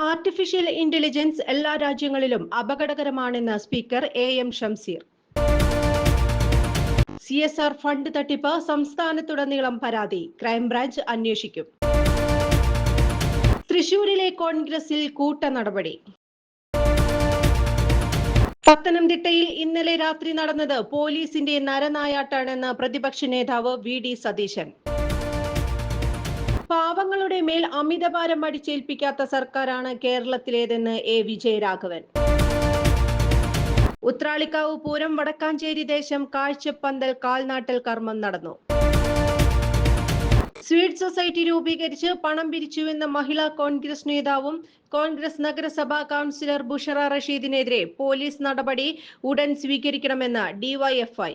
Artificial intelligence എല്ലാ രാജ്യങ്ങളിലും അപകടകരമാണെന്ന് speaker A M. Shamseer. CSR fund തട്ടിപ്പ് സംസ്ഥാനത്തുടനീളം പരാതി, ക്രൈംബ്രാഞ്ച് അന്വേഷിക്കും. തൃശൂരിലെ കോൺഗ്രസിൽ കൂട്ട നടപടി. പത്തനംതിട്ടയിൽ ഇന്നലെ രാത്രി നടന്നത് പോലീസിന്റെ നരനായാട്ടാണെന്ന് പ്രതിപക്ഷ നേതാവ് വി.ഡി. സതീശൻ. പാവങ്ങളുടെ മേൽ അമിതഭാരം അടിച്ചേൽപ്പിക്കാത്ത സർക്കാരാണ് കേരളത്തിലേതെന്ന് എ. വിജയരാഘവൻ. ഉത്രാളിക്കാവ് പൂരം വടക്കാഞ്ചേരി ദേശം കാഴ്ചപ്പന്തൽ കാൽനാട്ടൽ കർമ്മം നടന്നു. സ്വീറ്റ് സൊസൈറ്റി രൂപീകരിച്ച് പണം പിരിച്ചുവെന്ന മഹിളാ കോൺഗ്രസ് നേതാവും കോൺഗ്രസ് നഗരസഭാ കൗൺസിലർ ബുഷറ റഷീദിനെതിരെ പോലീസ് നടപടി ഉടൻ സ്വീകരിക്കണമെന്ന് ഡിവൈഎഫ്ഐ.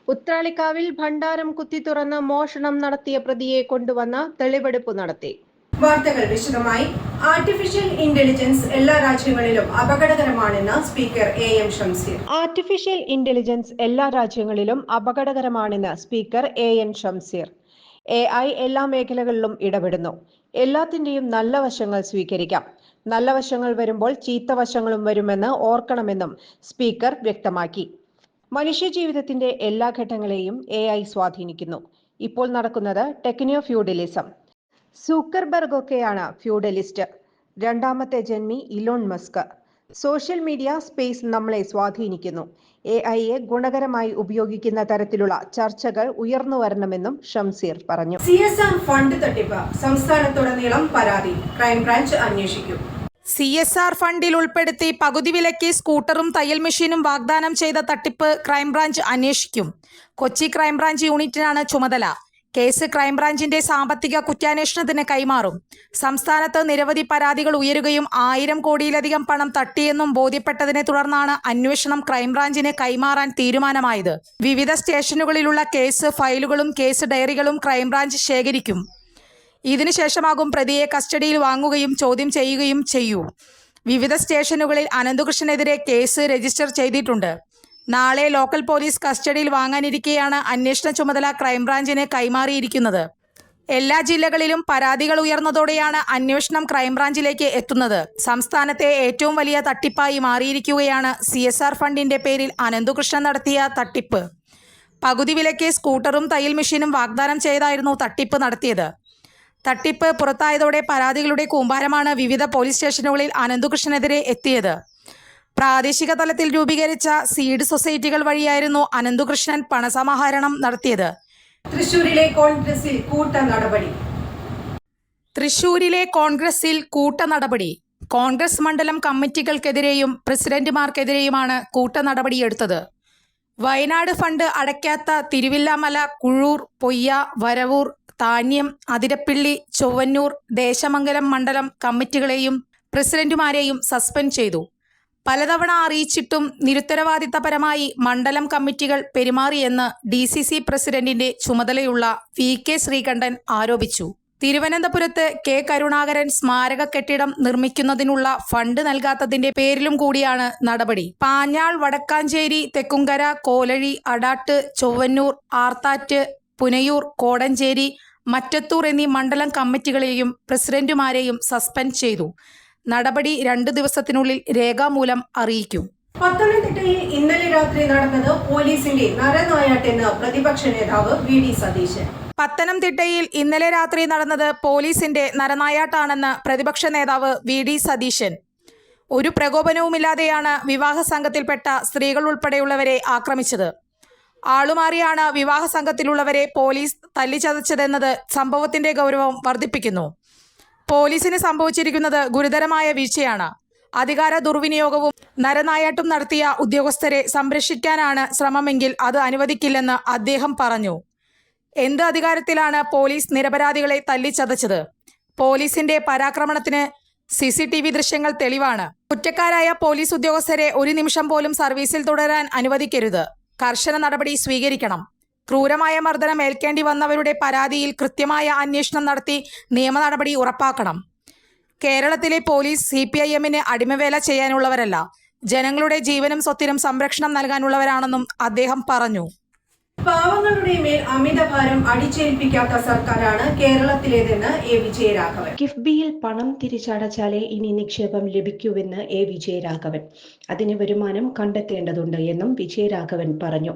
ഉത്രാളിക്കാവിൽ ഭണ്ഡാരം കുത്തി തുറന്ന് മോഷണം നടത്തിയ പ്രതിയെ കൊണ്ടുവന്ന് തെളിവെടുപ്പ് നടത്തി. വാർത്തകൾ വിശദമായി. ആർട്ടിഫിഷ്യൽ ഇന്റലിജൻസ് എല്ലാ രാജ്യങ്ങളിലും അപകടകരമാണെന്ന് speaker A M. Shamseer. Artificial intelligence എല്ലാ രാജ്യങ്ങളിലും അപകടകരമാണെന്ന് സ്പീക്കർ എ.എൻ. ഷംസീർ. AI എല്ലാ മേഖലകളിലും ഇടപെടുന്നു. എല്ലാത്തിന്റെയും നല്ല വശങ്ങൾ സ്വീകരിക്കാം. നല്ല വശങ്ങൾ വരുമ്പോൾ ചീത്ത വശങ്ങളും വരുമെന്ന് ഓർക്കണമെന്നും സ്പീക്കർ വ്യക്തമാക്കി. മനുഷ്യജീവിതത്തിന്റെ എല്ലാ ഘട്ടങ്ങളെയും AI സ്വാധീനിക്കുന്നു. ഇപ്പോൾ നടക്കുന്നത് ടെക്നോ ഫ്യൂഡലിസം. സൂക്കർബർഗൊക്കെയാണ് ഫ്യൂഡലിസ്റ്റ്. രണ്ടാമത്തെ ജന്മി Elon Musk. Social media space നമ്മളെ സ്വാധീനിക്കുന്നു. AI ഗുണകരമായി ഉപയോഗിക്കുന്ന തരത്തിലുള്ള ചർച്ചകൾ ഉയർന്നു വരണമെന്നും ഷംസീർ പറഞ്ഞു. CSR ഫണ്ട് തട്ടിപ്പ് സംസ്ഥാനത്തുടനീളം പരാതി, ക്രൈംബ്രാഞ്ച് അന്വേഷിക്കും. CSR ഫണ്ടിൽ ഉൾപ്പെടുത്തി പകുതി വിലയ്ക്ക് സ്കൂട്ടറും തയ്യൽ മെഷീനും വാഗ്ദാനം ചെയ്ത തട്ടിപ്പ് ക്രൈംബ്രാഞ്ച് അന്വേഷിക്കും. കൊച്ചി ക്രൈംബ്രാഞ്ച് യൂണിറ്റിനാണ് ചുമതല. കേസ് ക്രൈംബ്രാഞ്ചിന്റെ സാമ്പത്തിക കുറ്റാന്വേഷണത്തിന് കൈമാറും. സംസ്ഥാനത്ത് നിരവധി പരാതികൾ ഉയരുകയും 1000 കോടിയിലധികം പണം തട്ടിയെന്നും ബോധ്യപ്പെട്ടതിനെ തുടർന്നാണ് അന്വേഷണം ക്രൈംബ്രാഞ്ചിന് കൈമാറാൻ തീരുമാനമായത്. വിവിധ സ്റ്റേഷനുകളിലുള്ള കേസ് ഫയലുകളും കേസ് ഡയറികളും ക്രൈംബ്രാഞ്ച് ശേഖരിക്കും. ഇതിനുശേഷമാകും പ്രതിയെ കസ്റ്റഡിയിൽ വാങ്ങുകയും ചോദ്യം ചെയ്യുകയും ചെയ്യൂ. വിവിധ സ്റ്റേഷനുകളിൽ അനന്തകൃഷ്ണനെതിരെ കേസ് രജിസ്റ്റർ ചെയ്തിട്ടുണ്ട്. നാളെ ലോക്കൽ പോലീസ് കസ്റ്റഡിയിൽ വാങ്ങാനിരിക്കെയാണ് അന്വേഷണ ചുമതല ക്രൈംബ്രാഞ്ചിന് കൈമാറിയിരിക്കുന്നത്. എല്ലാ ജില്ലകളിലും പരാതികൾ ഉയർന്നതോടെയാണ് അന്വേഷണം ക്രൈംബ്രാഞ്ചിലേക്ക് എത്തുന്നത്. സംസ്ഥാനത്തെ ഏറ്റവും വലിയ തട്ടിപ്പായി മാറിയിരിക്കുകയാണ് CSR ഫണ്ടിന്റെ പേരിൽ അനന്തകൃഷ്ണൻ നടത്തിയ തട്ടിപ്പ്. പകുതി വിലയ്ക്ക് സ്കൂട്ടറും തയ്യൽ മെഷീനും വാഗ്ദാനം ചെയ്തായിരുന്നു തട്ടിപ്പ് നടത്തിയത്. തട്ടിപ്പ് പുറത്തായതോടെ പരാതികളുടെ കൂമ്പാരമാണ് വിവിധ പോലീസ് സ്റ്റേഷനുകളിൽ അനന്തകൃഷ്ണനെതിരെ എത്തിയത്. പ്രാദേശിക തലത്തിൽ രൂപീകരിച്ച സീഡ് സൊസൈറ്റികൾ വഴിയായിരുന്നു അനന്തകൃഷ്ണൻ പണസമാഹരണം നടത്തിയത്. തൃശൂരിലെ കോൺഗ്രസിൽ കൂട്ട നടപടി. തൃശൂരിലെ കോൺഗ്രസിൽ കൂട്ട നടപടി. കോൺഗ്രസ് മണ്ഡലം കമ്മിറ്റികൾക്കെതിരെയും പ്രസിഡന്റുമാർക്കെതിരെയുമാണ് കൂട്ട നടപടിയെടുത്തത്. വയനാട് ഫണ്ട് അടയ്ക്കാത്ത തിരുവില്ലാമല, കുഴൂർ, പൊയ്യ, വരവൂർ, താന്യം, അതിരപ്പിള്ളി, ചൊവ്വന്നൂർ, ദേശമംഗലം മണ്ഡലം കമ്മിറ്റികളെയും പ്രസിഡന്റുമാരെയും സസ്പെൻഡ് ചെയ്തു. പലതവണ അറിയിച്ചിട്ടും നിരുത്തരവാദിത്തപരമായി മണ്ഡലം കമ്മിറ്റികൾ പെരുമാറിയെന്ന് DCC പ്രസിഡന്റിന്റെ ചുമതലയുള്ള VK ശ്രീകണ്ഠൻ ആരോപിച്ചു. തിരുവനന്തപുരത്ത് K കരുണാകരൻ സ്മാരക കെട്ടിടം നിർമ്മിക്കുന്നതിനുള്ള ഫണ്ട് നൽകാത്തതിന്റെ പേരിലും കൂടിയാണ് നടപടി. പാഞ്ഞാൾ, വടക്കാഞ്ചേരി, തെക്കുംകര, കോലഴി, അടാട്ട്, ചൊവ്വന്നൂർ, ആർത്താറ്റ്, പുനയൂർ, കോടഞ്ചേരി, മറ്റത്തൂർ എന്നീ മണ്ഡലം കമ്മിറ്റികളെയും പ്രസിഡന്റുമാരെയും സസ്പെൻഡ് ചെയ്തു. നടപടി 2 ദിവസത്തിനുള്ളിൽ രേഖാമൂലം അറിയിക്കും. പത്തനംതിട്ടയിൽ ഇന്നലെ രാത്രി നടന്നത് പോലീസിന്റെ നരനായാട്ടെന്ന് പ്രതിപക്ഷ നേതാവ് വി.ഡി. സതീശൻ. പത്തനംതിട്ടയിൽ ഇന്നലെ രാത്രി നടന്നത് പോലീസിന്റെ നരനായാട്ടാണെന്ന് പ്രതിപക്ഷ നേതാവ് വി.ഡി. സതീശൻ. ഒരു പ്രകോപനവുമില്ലാതെയാണ് വിവാഹ സംഘത്തിൽപ്പെട്ട സ്ത്രീകൾ ഉൾപ്പെടെയുള്ളവരെ ആക്രമിച്ചത്. ആളുമാറിയാണ് വിവാഹ സംഘത്തിലുള്ളവരെ പോലീസ് തല്ലിച്ചതച്ചതെന്നത് സംഭവത്തിന്റെ ഗൗരവം വർദ്ധിപ്പിക്കുന്നു. പോലീസിന് സംഭവിച്ചിരിക്കുന്നത് ഗുരുതരമായ വീഴ്ചയാണ്. അധികാര ദുർവിനിയോഗവും നരനായാട്ടും നടത്തിയ ഉദ്യോഗസ്ഥരെ സംരക്ഷിക്കാനാണ് ശ്രമമെങ്കിൽ അത് അനുവദിക്കില്ലെന്ന് അദ്ദേഹം പറഞ്ഞു. എന്ത് അധികാരത്തിലാണ് പോലീസ് നിരപരാധികളെ തല്ലിച്ചതച്ചത്? പോലീസിന്റെ പരാക്രമണത്തിന് CCTV ദൃശ്യങ്ങൾ തെളിവാണ്. കുറ്റക്കാരായ പോലീസ് ഉദ്യോഗസ്ഥരെ ഒരു നിമിഷം പോലും സർവീസിൽ തുടരാൻ അനുവദിക്കരുത്. കർശന നടപടി സ്വീകരിക്കണം. ക്രൂരമായ മർദ്ദനം ഏൽക്കേണ്ടി വന്നവരുടെ പരാതിയിൽ കൃത്യമായ അന്വേഷണം നടത്തി നിയമ നടപടി ഉറപ്പാക്കണം. കേരളത്തിലെ പോലീസ് CPIMന് അടിമവേല ചെയ്യാനുള്ളവരല്ല, ജനങ്ങളുടെ ജീവനും സ്വത്തിനും സംരക്ഷണം നൽകാനുള്ളവരാണെന്നും അദ്ദേഹം പറഞ്ഞു. പാവങ്ങളുടെ മേൽ അമിതഭാരം അടിച്ചേൽപ്പിക്കാത്ത സർക്കാരാണ് കേരളത്തിലേതെന്ന് എ വിജയരാഘവൻ. കിഫ്ബിയിൽ പണം തിരിച്ചടച്ചാലേ ഇനി നിക്ഷേപം ലഭിക്കൂവെന്ന് എ വിജയരാഘവൻ. അതിന് വരുമാനം കണ്ടെത്തേണ്ടതുണ്ട് എന്നും വിജയരാഘവൻ പറഞ്ഞു.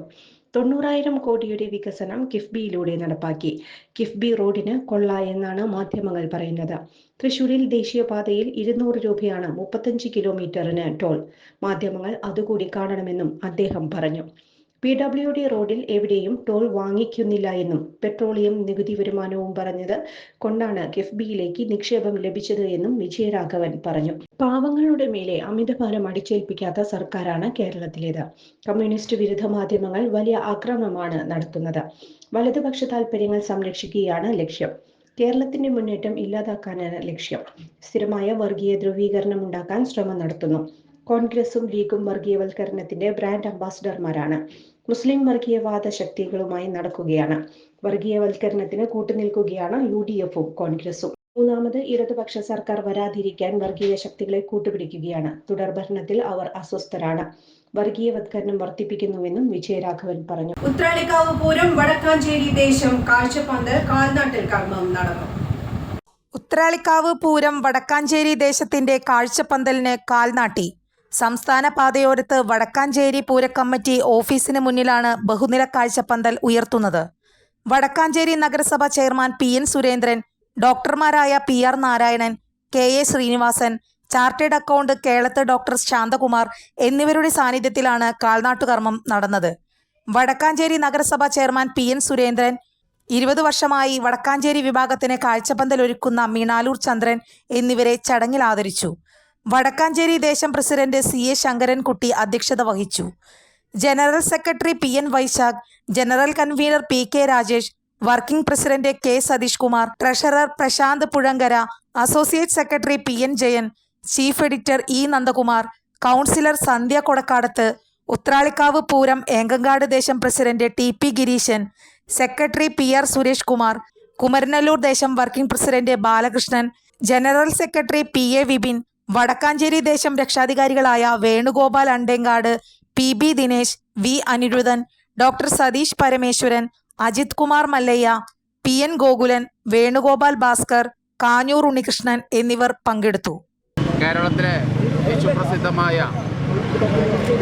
90,000 കോടിയുടെ വികസനം കിഫ്ബിയിലൂടെ നടപ്പാക്കി. കിഫ്ബി റോഡിന് കൊള്ള എന്നാണ് മാധ്യമങ്ങൾ പറയുന്നത്. തൃശൂരിൽ ദേശീയപാതയിൽ 200 രൂപയാണ് 35 കിലോമീറ്ററിന് ടോൾ. മാധ്യമങ്ങൾ അതുകൂടി കാണണമെന്നും അദ്ദേഹം പറഞ്ഞു. PWD റോഡിൽ എവിടെയും ടോൾ വാങ്ങിക്കുന്നില്ല എന്നും പെട്രോളിയം നികുതി വരുമാനവും പറഞ്ഞത് കൊണ്ടാണ് കിഫ്ബിയിലേക്ക് നിക്ഷേപം ലഭിച്ചത് എന്നും വിജയരാഘവൻ പറഞ്ഞു. പാവങ്ങളുടെ മേലെ അമിതഭാരം അടിച്ചേൽപ്പിക്കാത്ത സർക്കാരാണ് കേരളത്തിലേത്. കമ്മ്യൂണിസ്റ്റ് വിരുദ്ധ മാധ്യമങ്ങൾ വലിയ ആക്രമണമാണ് നടത്തുന്നത്. വലതുപക്ഷ താൽപര്യങ്ങൾ സംരക്ഷിക്കുകയാണ് ലക്ഷ്യം. കേരളത്തിന്റെ മുന്നേറ്റം ഇല്ലാതാക്കാനാണ് ലക്ഷ്യം. സ്ഥിരമായ വർഗീയ ധ്രുവീകരണം ഉണ്ടാക്കാൻ ശ്രമം നടത്തുന്നു. കോൺഗ്രസും ലീഗും വർഗീയവൽക്കരണത്തിന്റെ ബ്രാൻഡ് അംബാസിഡർമാരാണ്. മുസ്ലിം വർഗീയവാദ ശക്തികളുമായി നടക്കുകയാണ്. വർഗീയവൽക്കരണത്തിന് കൂട്ടുനിൽക്കുകയാണ് UDFും കോൺഗ്രസും. മൂന്നാമത് ഇടതുപക്ഷ സർക്കാർ വരാതിരിക്കാൻ വർഗീയ ശക്തികളെ കൂട്ടുപിടിക്കുകയാണ്. തുടർഭരണത്തിൽ അവർ അസ്വസ്ഥരാണ്. വർഗീയവൽക്കരണം വർദ്ധിപ്പിക്കുന്നുവെന്നും വിജയരാഘവൻ പറഞ്ഞു. ഉത്രാളിക്കാവ് പൂരം വടക്കാഞ്ചേരി ദേശം കാഴ്ചപ്പന്തൽ കാൽനാട്ടിൽ കർമ്മം നടന്നു. ഉത്രാളിക്കാവ് പൂരം വടക്കാഞ്ചേരി ദേശത്തിന്റെ കാഴ്ചപ്പന്തലിന് കാൽനാട്ടി. സംസ്ഥാന പാതയോരത്ത് വടക്കാഞ്ചേരി പൂരക്കമ്മിറ്റി ഓഫീസിന് മുന്നിലാണ് ബഹുനില കാഴ്ചപ്പന്തൽ ഉയർത്തുന്നത്. വടക്കാഞ്ചേരി നഗരസഭ ചെയർമാൻ PN സുരേന്ദ്രൻ, ഡോക്ടർമാരായ PR Narayanan, KA Srinivasan, chartered accountant Kelath doctor Santhakumar എന്നിവരുടെ സാന്നിധ്യത്തിലാണ് കാൽനാട്ടുകർമ്മം നടന്നത്. വടക്കാഞ്ചേരി നഗരസഭ ചെയർമാൻ PN സുരേന്ദ്രൻ, 20 വർഷമായി വടക്കാഞ്ചേരി വിഭാഗത്തിന് കാഴ്ചപ്പന്തൽ ഒരുക്കുന്ന മീണാലൂർ ചന്ദ്രൻ എന്നിവരെ ചടങ്ങിൽ ആദരിച്ചു. വടക്കാഞ്ചേരി ദേശം പ്രസിഡന്റ് CA ശങ്കരൻകുട്ടി അധ്യക്ഷത വഹിച്ചു. General secretary PN Vaishakh, general convener PK Rajesh, working president K Satheesh Kumar, treasurer Prasanth Puzhankara, associate secretary PN Jayan, chief editor E Nandakumar, councillor Sandhya Kodakkadath, Uthralikavu Pooram Engakkad ദേശം president TP Gireesan, secretary PR Suresh Kumar, Kumaranellur ദേശം working president Balakrishnan, general secretary PA Vipin, Vadakkanchery ദേശം രക്ഷാധികാരികളായ Venugopal Andenkad, PB Dinesh, V Anirudhan, doctor Satheesh Parameswaran, Ajith Kumar Mallayya, PN Gokulan, Venugopal Bhaskar, Kanjoor Unnikrishnan എന്നിവർ പങ്കെടുത്തു. കേരളത്തിലെ വിശ്വപ്രസിദ്ധമായ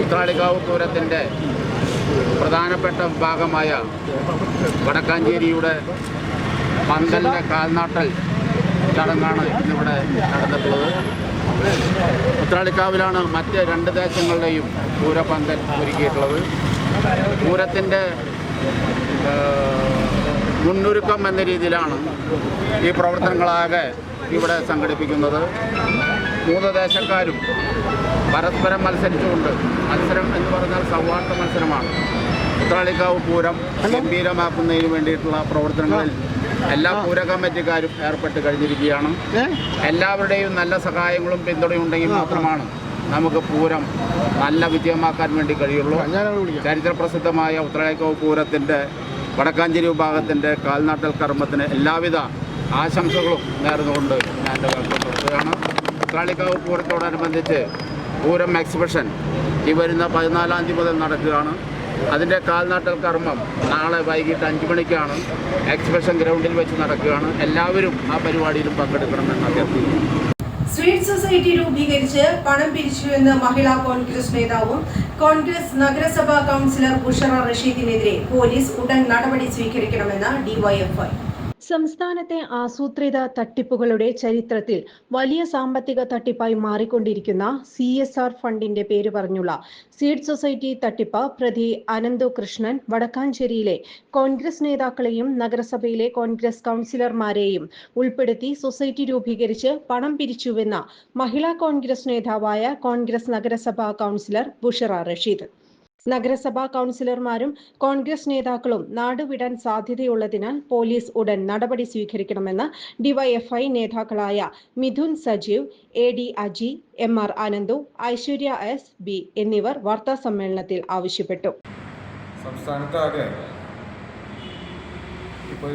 ഉത്രാളിക്കാവ് പൂരത്തിൻ്റെ പ്രധാനപ്പെട്ട ഭാഗമായ വടക്കാഞ്ചേരിയുടെ പന്തലിൻ്റെ കാൽനാട്ടൽ ചടങ്ങാണ് ഇന്നിവിടെ നടന്നിട്ടുള്ളത്. ഉത്രാളിക്കാവിലാണ് മറ്റ് 2 ദേശങ്ങളുടെയും പൂരപ്പന്തൽ ഒരുക്കിയിട്ടുള്ളത്. പൂരത്തിൻ്റെ മുന്നൊരുക്കം എന്ന രീതിയിലാണ് ഈ പ്രവർത്തനങ്ങളാകെ ഇവിടെ സംഘടിപ്പിക്കുന്നത്. 3 ദേശക്കാരും പരസ്പരം മത്സരിച്ചുകൊണ്ട്, മത്സരം എന്ന് പറഞ്ഞാൽ സൗഹാർദ്ദ മത്സരമാണ്. ഉത്രാളിക്കാവ് പൂരം ഗംഭീരമാക്കുന്നതിന് വേണ്ടിയിട്ടുള്ള പ്രവർത്തനങ്ങളിൽ എല്ലാ പൂര കമ്മിറ്റിക്കാരും ഏർപ്പെട്ട് കഴിഞ്ഞിരിക്കുകയാണ്. എല്ലാവരുടെയും നല്ല സഹായങ്ങളും പിന്തുണയും ഉണ്ടെങ്കിൽ മാത്രമാണ് നമുക്ക് പൂരം നല്ല വിജയമാക്കാൻ വേണ്ടി കഴിയുള്ളൂ. ചരിത്രപ്രസിദ്ധമായ ഉത്രാളിക്കാവ് പൂരത്തിൻ്റെ വടക്കാഞ്ചേരി വിഭാഗത്തിൻ്റെ കാൽനാട്ടൽ കർമ്മത്തിന് എല്ലാവിധ ആശംസകളും നേർന്നുകൊണ്ട് ഞാൻ എൻ്റെ വാക്കുകൾ നിർത്തുകയാണ്. ഉത്രാളിക്കാവ് പൂരത്തോടനുബന്ധിച്ച് പൂരം എക്സിബിഷൻ ഈ വരുന്ന 14-ാം തീയതി മുതൽ നടക്കുകയാണ്. അതിൻ്റെ കാൽനാട്ടൽ കർമ്മം നാളെ വൈകിട്ട് 5 മണിക്കാണ് എക്സിബിഷൻ ഗ്രൗണ്ടിൽ വെച്ച് നടക്കുകയാണ്. എല്ലാവരും ആ പരിപാടിയിലും പങ്കെടുക്കണമെന്ന് അഭ്യർത്ഥിക്കുന്നു. സ്വീറ്റ് സൊസൈറ്റി രൂപീകരിച്ച് പണം പിരിച്ചുവെന്ന് മഹിളാ കോൺഗ്രസ് നേതാവും കോൺഗ്രസ് നഗരസഭാ കൗൺസിലർ ബുഷറ റഷീദിനെതിരെ പോലീസ് ഉടൻ നടപടി സ്വീകരിക്കണമെന്ന് DYFI. സംസ്ഥാനത്തെ ആസൂത്രിത തട്ടിപ്പുകളുടെ ചരിത്രത്തിൽ വലിയ സാമ്പത്തിക തട്ടിപ്പായി മാറിക്കൊണ്ടിരിക്കുന്ന CSR ഫണ്ടിന്റെ പേര് പറഞ്ഞുള്ള സീഡ് സൊസൈറ്റി തട്ടിപ്പ് പ്രതി അനന്തു കൃഷ്ണൻ വടക്കാഞ്ചേരിയിലെ കോൺഗ്രസ് നേതാക്കളെയും നഗരസഭയിലെ കോൺഗ്രസ് കൗൺസിലർമാരെയും ഉൾപ്പെടുത്തി സൊസൈറ്റി രൂപീകരിച്ച് പണം പിരിച്ചുവെന്ന മഹിളാ കോൺഗ്രസ് നേതാവായ കോൺഗ്രസ് നഗരസഭാ കൗൺസിലർ ബുഷറ റഷീദ്. നഗരസഭാ കൗൺസിലർമാരും കോൺഗ്രസ് നേതാക്കളും നാടുവിടാൻ സാധ്യതയുള്ളതിനാൽ പോലീസ് ഉടൻ നടപടി സ്വീകരിക്കണമെന്ന് DYFI നേതാക്കളായ Mithun Sajeev, AD Aji, MR Anandu, Aishwarya SB എന്നിവർ വാർത്താസമ്മേളനത്തിൽ ആവശ്യപ്പെട്ടു. സംസ്ഥാനത്താകെ ഇപ്പോൾ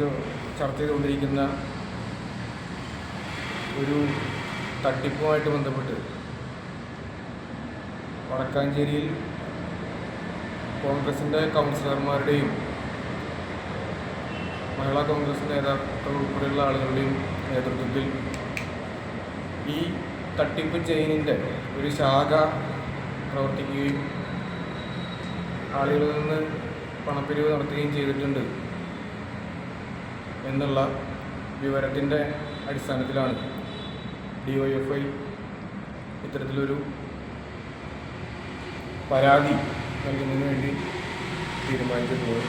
ചർച്ച ചെയ്തുകൊണ്ടിരിക്കുന്ന ഒരു തട്ടിപ്പുമായിട്ട് ബന്ധപ്പെട്ട് വടക്കാഞ്ചേരിയിൽ കോൺഗ്രസിൻ്റെ കൗൺസിലർമാരുടെയും മഹിളാ കോൺഗ്രസ് നേതാക്കൾ ഉൾപ്പെടെയുള്ള ആളുകളുടെയും നേതൃത്വത്തിൽ ഈ തട്ടിപ്പ് ചെയിനിൻ്റെ ഒരു ശാഖ പ്രവർത്തിക്കുകയും ആളുകളിൽ നിന്ന് പണപ്പിരിവ് നടത്തുകയും ചെയ്തിട്ടുണ്ട് എന്നുള്ള വിവരത്തിൻ്റെ അടിസ്ഥാനത്തിലാണ് DYFI ഇത്തരത്തിലൊരു പരാതി നൽകുന്നതിന് വേണ്ടി തീരുമാനിച്ചിട്ടുള്ളത്.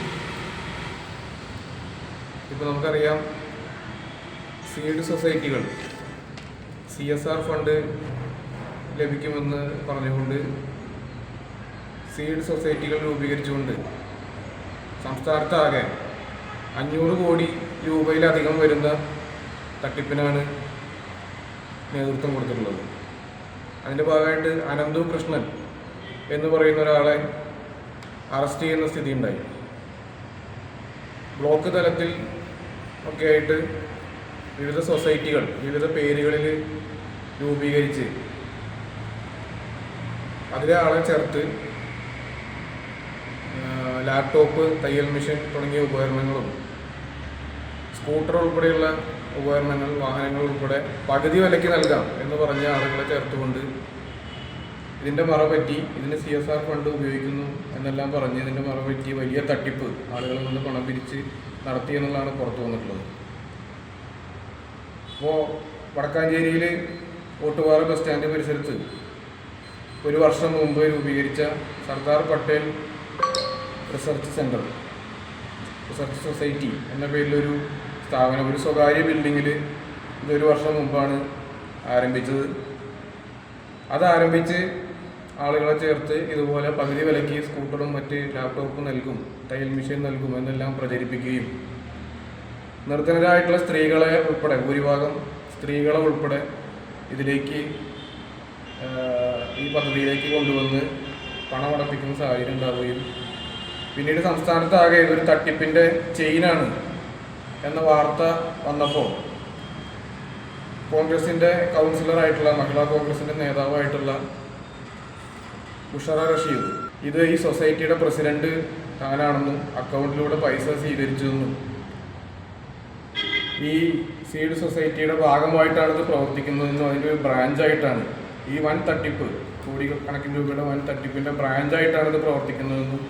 ഇപ്പോൾ നമുക്കറിയാം, സീഡ് സൊസൈറ്റികൾ CSR ഫണ്ട് ലഭിക്കുമെന്ന് പറഞ്ഞുകൊണ്ട് സീഡ് സൊസൈറ്റികൾ രൂപീകരിച്ചുകൊണ്ട് സംസ്ഥാനത്താകെ 500 കോടി രൂപയിലധികം വരുന്ന തട്ടിപ്പിനാണ് നേതൃത്വം കൊടുത്തിട്ടുള്ളത്. അതിൻ്റെ ഭാഗമായിട്ട് അനന്തു കൃഷ്ണൻ എന്ന് പറയുന്ന ഒരാളെ അറസ്റ്റ് ചെയ്യുന്ന സ്ഥിതി ഉണ്ടായി. ബ്ലോക്ക് തലത്തിൽ ഒക്കെ ആയിട്ട് വിവിധ സൊസൈറ്റികൾ വിവിധ പേരുകളിൽ രൂപീകരിച്ച് അതിലെ ആളെ ചേർത്ത് ലാപ്ടോപ്പ്, തയ്യൽ മെഷീൻ തുടങ്ങിയ ഉപകരണങ്ങളും സ്കൂട്ടർ ഉൾപ്പെടെയുള്ള ഉപകരണങ്ങൾ, വാഹനങ്ങൾ ഉൾപ്പെടെ പകുതി വിലയ്ക്ക് നൽകാം എന്ന് പറഞ്ഞ ആളുകളെ ചേർത്തുകൊണ്ട് ഇതിൻ്റെ മറപറ്റി ഇതിന് CSR ഫണ്ട് ഉപയോഗിക്കുന്നു എന്നെല്ലാം പറഞ്ഞ് ഇതിൻ്റെ മറപറ്റി വലിയ തട്ടിപ്പ് ആളുകളിൽ നിന്ന് പണം പിരിച്ച് നടത്തി എന്നുള്ളതാണ് പുറത്തു വന്നിട്ടുള്ളത്. അപ്പോൾ വടക്കാഞ്ചേരിയിൽ ഓട്ടുപാറ ബസ് സ്റ്റാൻഡ് പരിസരത്ത് ഒരു വർഷം മുമ്പ് രൂപീകരിച്ച Sardar Patel research centre, research society എന്ന പേരിലൊരു സ്ഥാപനം ഒരു സ്വകാര്യ ബിൽഡിങ്ങിൽ ഇതൊരു വർഷം മുമ്പാണ് ആരംഭിച്ചത്. അതാരംഭിച്ച് ആളുകളെ ചേർത്ത് ഇതുപോലെ പകുതി വിലയ്ക്ക് സ്കൂട്ടറും മറ്റ് ലാപ്ടോപ്പും നൽകും, തയ്യൽ മെഷീൻ നൽകും എന്നെല്ലാം പ്രചരിപ്പിക്കുകയും നിർധനരായിട്ടുള്ള സ്ത്രീകളെ ഉൾപ്പെടെ, ഭൂരിഭാഗം സ്ത്രീകളെ ഉൾപ്പെടെ ഇതിലേക്ക് ഈ പദ്ധതിയിലേക്ക് കൊണ്ടുവന്ന് പണമടപ്പിക്കുന്ന സാഹചര്യം ഉണ്ടാവുകയും പിന്നീട് സംസ്ഥാനത്താകെ ഇതൊരു തട്ടിപ്പിൻ്റെ ചെയിനാണ് എന്ന വാർത്ത വന്നപ്പോൾ കോൺഗ്രസിൻ്റെ കൗൺസിലറായിട്ടുള്ള, മഹിളാ കോൺഗ്രസിൻ്റെ നേതാവായിട്ടുള്ള ബുഷറ റഷീദ് ഇത് ഈ സൊസൈറ്റിയുടെ പ്രസിഡന്റ് താനാണെന്നും അക്കൗണ്ടിലൂടെ പൈസ സ്വീകരിച്ചതെന്നും ഈ സീഡ് സൊസൈറ്റിയുടെ ഭാഗമായിട്ടാണ് ഇത് പ്രവർത്തിക്കുന്നതെന്നും അതിൻ്റെ ഒരു ബ്രാഞ്ചായിട്ടാണ് ഈ വൻ തട്ടിപ്പ്, കോടിക്കണക്കിന് രൂപയുടെ വൻ തട്ടിപ്പിൻ്റെ ബ്രാഞ്ചായിട്ടാണ് ഇത് പ്രവർത്തിക്കുന്നതെന്നും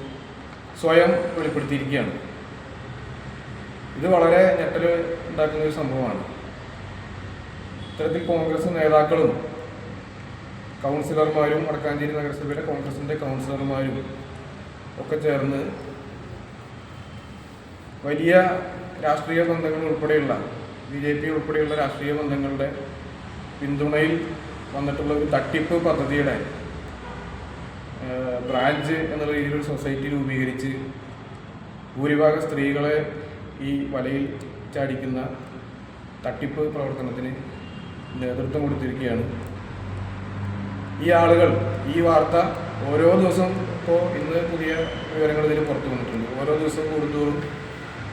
സ്വയം വെളിപ്പെടുത്തിയിരിക്കുകയാണ്. ഇത് വളരെ ഞെട്ടൽ ഉണ്ടാക്കുന്ന ഒരു സംഭവമാണ്. ഇത്തരത്തിൽ കോൺഗ്രസ് നേതാക്കളും കൗൺസിലർമാരും, വടക്കാഞ്ചേരി നഗരസഭയിലെ കോൺഗ്രസിൻ്റെ കൗൺസിലർമാരും ഒക്കെ ചേർന്ന് വലിയ രാഷ്ട്രീയ ബന്ധങ്ങൾ ഉൾപ്പെടെയുള്ള BJP ഉൾപ്പെടെയുള്ള രാഷ്ട്രീയ ബന്ധങ്ങളുടെ പിന്തുണയിൽ വന്നിട്ടുള്ള ഒരു തട്ടിപ്പ് പദ്ധതിയുടെ ബ്രാഞ്ച് എന്നുള്ള രീതിയിലൊരു സൊസൈറ്റി രൂപീകരിച്ച് ഭൂരിഭാഗം സ്ത്രീകളെ ഈ വലയിൽ ചാടിക്കുന്ന തട്ടിപ്പ് പ്രവർത്തനത്തിന് നേതൃത്വം കൊടുത്തിരിക്കുകയാണ്. ഈ ആളുകൾ ഈ വാർത്ത ഓരോ ദിവസം, ഇപ്പോൾ ഇന്ന് പുതിയ വിവരങ്ങൾ ഇതിൽ പുറത്തു വന്നിട്ടുണ്ട്, ഓരോ ദിവസം കൂടുന്തോറും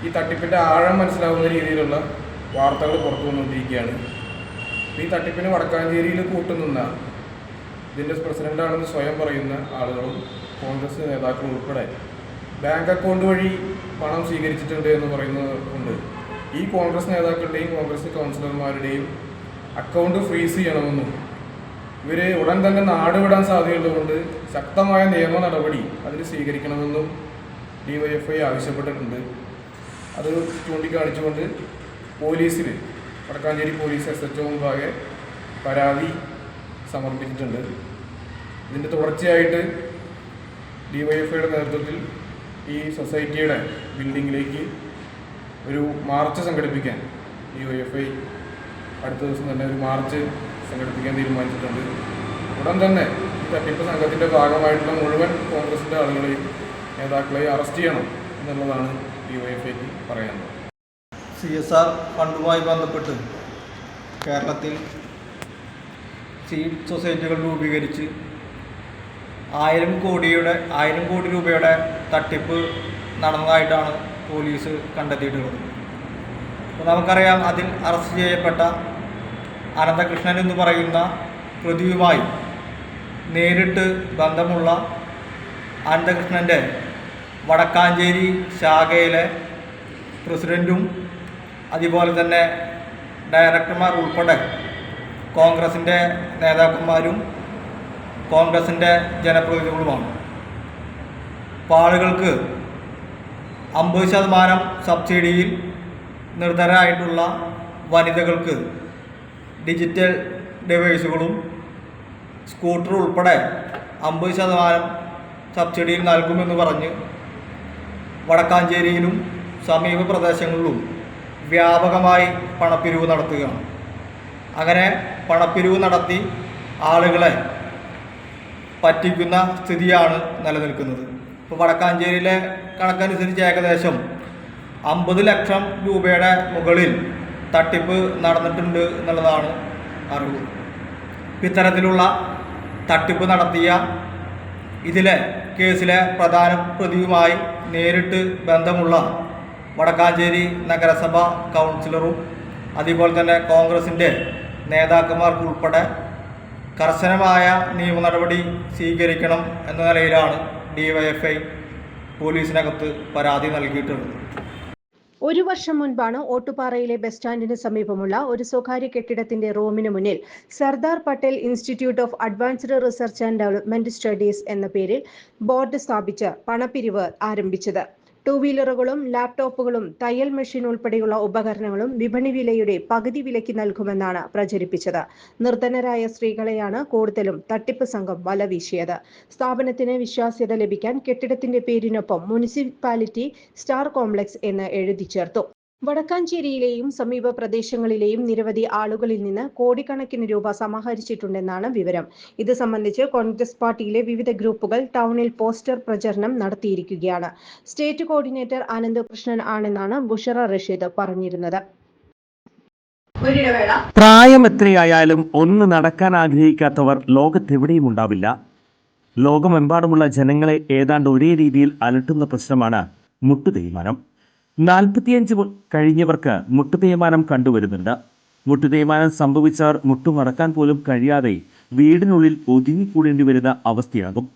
ഈ തട്ടിപ്പിൻ്റെ ആഴം മനസ്സിലാവുന്ന രീതിയിലുള്ള വാർത്തകൾ പുറത്തു വന്നുകൊണ്ടിരിക്കുകയാണ്. ഈ തട്ടിപ്പിന് വടക്കാഞ്ചേരിയിൽ കൂട്ടുനിന്ന ഇതിൻ്റെ പ്രസിഡൻ്റാണെന്ന് സ്വയം പറയുന്ന ആളുകളും കോൺഗ്രസ് നേതാക്കളും ഉൾപ്പെടെ ബാങ്ക് അക്കൗണ്ട് വഴി പണം സ്വീകരിച്ചിട്ടുണ്ട് എന്ന് പറയുന്നതുകൊണ്ട് ഈ കോൺഗ്രസ് നേതാക്കളുടെയും കോൺഗ്രസ് കൗൺസിലർമാരുടെയും അക്കൗണ്ട് ഫ്രീസ് ചെയ്യണമെന്നും ഇവർ ഉടൻ തന്നെ നാടുവിടാൻ സാധ്യതയുള്ളതുകൊണ്ട് ശക്തമായ നിയമ നടപടി അതിന് സ്വീകരിക്കണമെന്നും DYFI ആവശ്യപ്പെട്ടിട്ടുണ്ട്. അത് ചൂണ്ടിക്കാണിച്ചുകൊണ്ട് പോലീസിൽ, വടക്കാഞ്ചേരി പോലീസ് SHO മുമ്പാകെ പരാതി സമർപ്പിച്ചിട്ടുണ്ട്. ഇതിൻ്റെ തുടർച്ചയായിട്ട് DYFIയുടെ നേതൃത്വത്തിൽ ഈ സൊസൈറ്റിയുടെ ബിൽഡിങ്ങിലേക്ക് ഒരു മാർച്ച് സംഘടിപ്പിക്കാൻ DYFI അടുത്ത ദിവസം തന്നെ ഒരു മാർച്ച് സംഘടിപ്പിക്കാൻ തീരുമാനിച്ചിട്ടുണ്ട്. ഉടൻ തന്നെ ഈ തട്ടിപ്പ് സംഘത്തിൻ്റെ ഭാഗമായിട്ടുള്ള മുഴുവൻ കോൺഗ്രസിൻ്റെ ആളുകളെയും നേതാക്കളെയും അറസ്റ്റ് ചെയ്യണം എന്നുള്ളതാണ് DYFIക്ക് പറയാനുള്ളത്. CSR ഫണ്ടുമായി ബന്ധപ്പെട്ട് കേരളത്തിൽ സീഡ് സൊസൈറ്റികൾ രൂപീകരിച്ച് 1000 കോടി രൂപയുടെ തട്ടിപ്പ് നടന്നതായിട്ടാണ് പോലീസ് കണ്ടെത്തിയിട്ടുള്ളത്. അപ്പോൾ നമുക്കറിയാം, അതിൽ അറസ്റ്റ് ചെയ്യപ്പെട്ട അനന്തകൃഷ്ണൻ എന്ന് പറയുന്ന പ്രതിയുമായി നേരിട്ട് ബന്ധമുള്ള അനന്തകൃഷ്ണൻ്റെ വടക്കാഞ്ചേരി ശാഖയിലെ പ്രസിഡൻറ്റും അതുപോലെ തന്നെ ഡയറക്ടർമാർ ഉൾപ്പെടെ കോൺഗ്രസിൻ്റെ നേതാക്കന്മാരും കോൺഗ്രസിൻ്റെ ജനപ്രതിനിധികളുമാണ്. അപ്പോൾ ആളുകൾക്ക് 50% സബ്സിഡിയിൽ നിർധനരായിട്ടുള്ള വനിതകൾക്ക് ഡിജിറ്റൽ ഡിവൈസുകളും സ്കൂട്ടർ ഉൾപ്പെടെ 50% സബ്സിഡിയിൽ നൽകുമെന്ന് പറഞ്ഞ് വടക്കാഞ്ചേരിയിലും സമീപ പ്രദേശങ്ങളിലും വ്യാപകമായി പണപ്പിരിവ് നടത്തുകയാണ്. അങ്ങനെ പണപ്പിരിവ് നടത്തി ആളുകളെ പറ്റിക്കുന്ന സ്ഥിതിയാണ് നിലനിൽക്കുന്നത്. ഇപ്പോൾ വടക്കാഞ്ചേരിയിലെ കണക്കനുസരിച്ച് ഏകദേശം 50 ലക്ഷം രൂപയുടെ മുകളിൽ തട്ടിപ്പ് നടന്നിട്ടുണ്ട് എന്നുള്ളതാണ് അറിവ്. ഇത്തരത്തിലുള്ള തട്ടിപ്പ് നടത്തിയ ഇതിലെ കേസിലെ പ്രധാന പ്രതിയുമായി നേരിട്ട് ബന്ധമുള്ള വടക്കാഞ്ചേരി നഗരസഭ കൗൺസിലറും അതുപോലെ തന്നെ കോൺഗ്രസിൻ്റെ നേതാക്കന്മാർക്കുൾപ്പെടെ കർശനമായ നിയമ നടപടി സ്വീകരിക്കണം എന്ന നിലയിലാണ് DYFI പോലീസിനകത്ത് പരാതി നൽകിയിട്ടുള്ളത്. ഒരു വർഷം മുൻപാണ് ഓട്ടുപാറയിലെ ബസ് സ്റ്റാൻഡിന് സമീപമുള്ള ഒരു സ്വകാര്യ കെട്ടിടത്തിന്റെ റൂമിന് മുന്നിൽ Sardar Patel institute of advanced research and development studies എന്ന പേരിൽ ബോർഡ് സ്ഥാപിച്ച് പണപ്പിരിവ് ആരംഭിച്ചത്. 2 വീലറുകളും ലാപ്ടോപ്പുകളും തയ്യൽ മെഷീൻ ഉൾപ്പെടെയുള്ള ഉപകരണങ്ങളും വിപണി വിലയുടെ പകുതി വിലയ്ക്ക് നൽകുമെന്നാണ് പ്രചരിപ്പിച്ചത്. നിർധനരായ സ്ത്രീകളെയാണ് കൂടുതലും തട്ടിപ്പ് സംഘം വലവീശിയത്. സ്ഥാപനത്തിന് വിശ്വാസ്യത ലഭിക്കാൻ കെട്ടിടത്തിന്റെ പേരിനൊപ്പം മുനിസിപ്പാലിറ്റി സ്റ്റാർ കോംപ്ലക്സ് എന്ന് എഴുതി ചേർത്തു. വടക്കാഞ്ചേരിയിലെയും സമീപ പ്രദേശങ്ങളിലെയും നിരവധി ആളുകളിൽ നിന്ന് കോടിക്കണക്കിന് രൂപ സമാഹരിച്ചിട്ടുണ്ടെന്നാണ് വിവരം. ഇത് സംബന്ധിച്ച് കോൺഗ്രസ് പാർട്ടിയിലെ വിവിധ ഗ്രൂപ്പുകൾ ടൗണിൽ പോസ്റ്റർ പ്രചരണം നടത്തിയിരിക്കുകയാണ്. സ്റ്റേറ്റ് കോർഡിനേറ്റർ ആനന്ദകൃഷ്ണൻ ആണെന്നാണ് ബുഷറ റഷീദ് പറഞ്ഞിരുന്നത്. പ്രായം എത്രയായാലും ഒന്ന് നടക്കാൻ ആഗ്രഹിക്കാത്തവർ ലോകത്തെവിടെയും ഉണ്ടാവില്ല. ലോകമെമ്പാടുമുള്ള ജനങ്ങളെ ഏതാണ്ട് ഒരേ രീതിയിൽ അലട്ടുന്ന പ്രശ്നമാണ് മുട്ടുതേയ്മാനം. 45 കഴിഞ്ഞവർക്ക് മുട്ടുതേയ്മാനം കണ്ടുവരുന്നുണ്ട്. മുട്ടുതേയ്മാനം സംഭവിച്ചവർ മുട്ടുമടക്കാൻ പോലും കഴിയാതെ വീടിനുള്ളിൽ ഒതുങ്ങിക്കൂടേണ്ടി വരുന്ന അവസ്ഥയാകും.